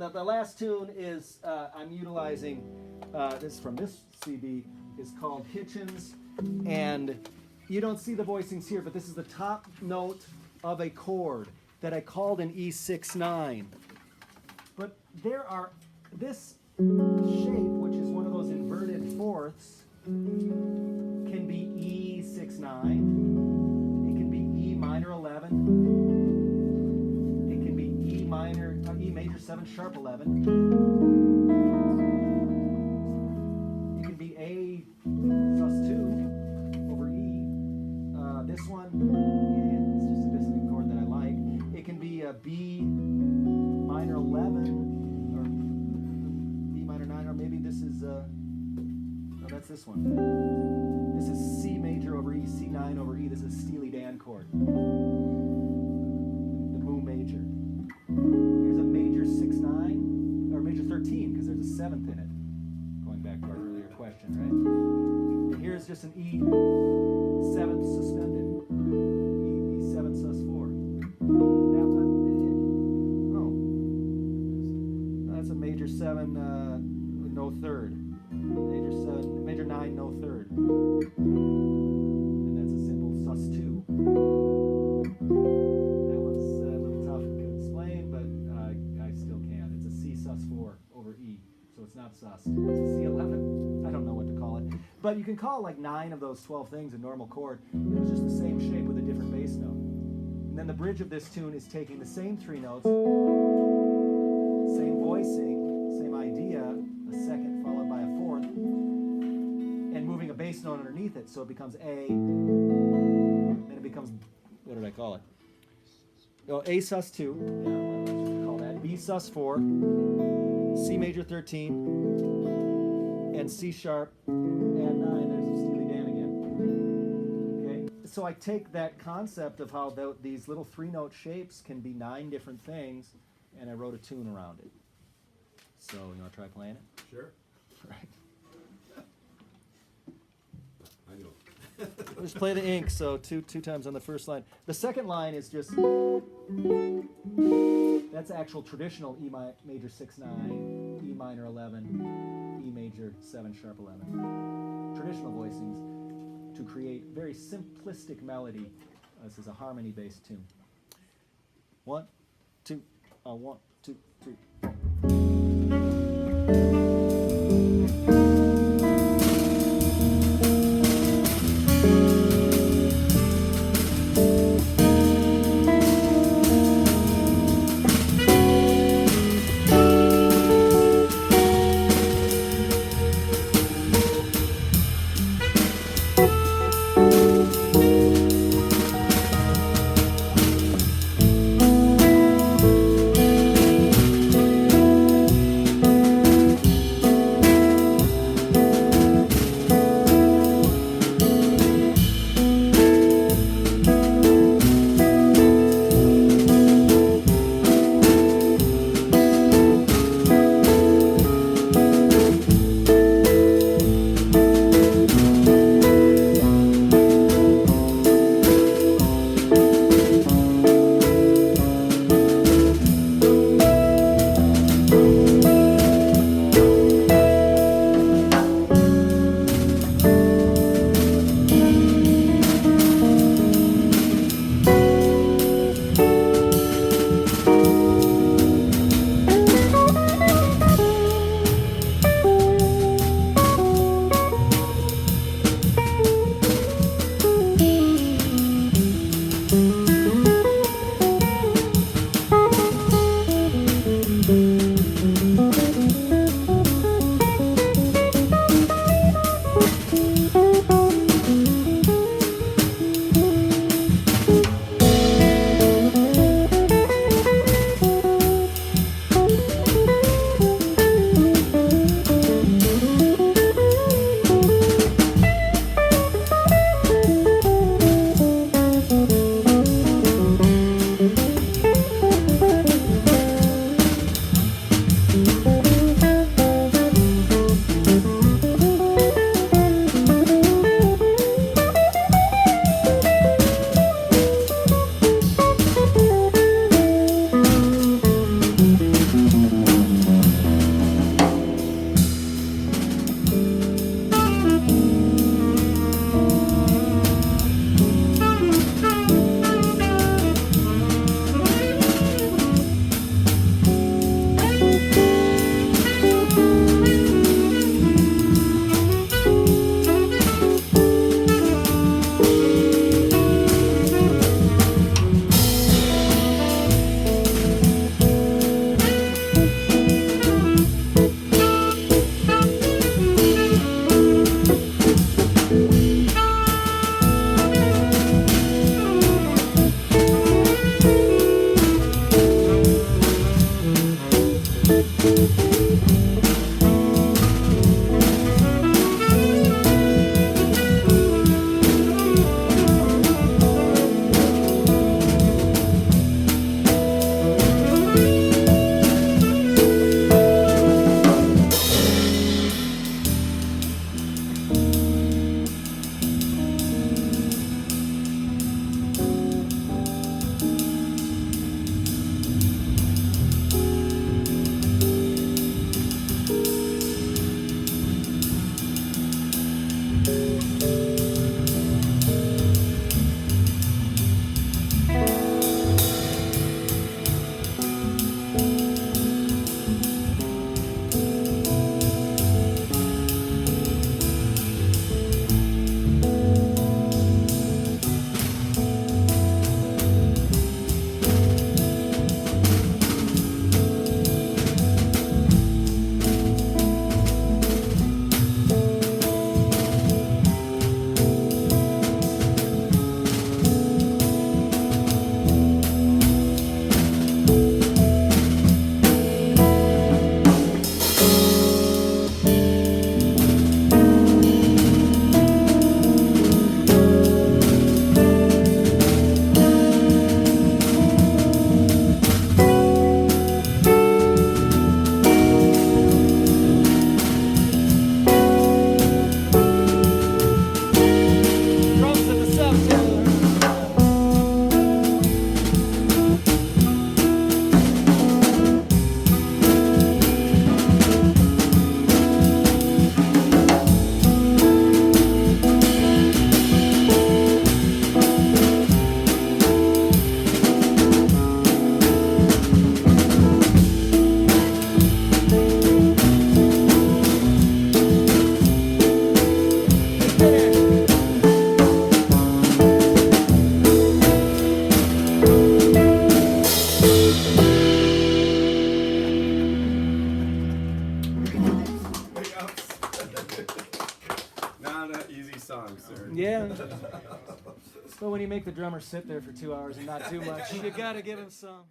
The last tune is I'm utilizing, this from this CD, is called Hitchens, and you don't see the voicings here, but this is the top note of a chord that I called an E6-9. But there are, this shape, which is one of those inverted fourths, can be E6-9, it can be E minor 11, it can be E major 7 sharp 11, it can be A sus2 over E, this one, it's just a dissonant chord that I like, it can be a B minor 11, or B minor 9, or maybe this is, no, that's this one. This is C major over E, C9 over E. This is Steely Dan chord. The Mu major. Here's a major 6-9, or major 13, because there's a 7th in it. Going back to our earlier question, right? And here's just an E 7th suspended. E7 sus4. That one, that's a major 7, no third. Major 7, major 9, no third. And that's a simple sus2. That one's a little tough to explain, but I still can. It's a C sus4 over E, so it's not sus. It's a C11. I don't know what to call it. But you can call like 9 of those 12 things a normal chord. It was just the same shape with a different bass note. And then the bridge of this tune is taking the same 3 notes, same voicing, same idea, a second followed by a fourth, and moving a bass note underneath it, so it becomes A, then it becomes, what did I call it? Oh, A sus2, yeah, let's just call that, B sus4, C major 13, and C sharp, and 9, there's a Steely Dan again. Okay, so I take that concept of how these little 3-note shapes can be 9 different things, and I wrote a tune around it. So, you want to try playing it? Sure. Right. I know. We'll just play the ink, so two times on the first line. The second line is just, that's actual traditional E major 6-9, E minor 11, E major 7 sharp 11. Traditional voicings to create very simplistic melody. This is a harmony-based tune. 1, 2, 1, 2, 3. Not an easy song, sir. Yeah. But when you make the drummer sit there for 2 hours and not do much, you gotta give him some.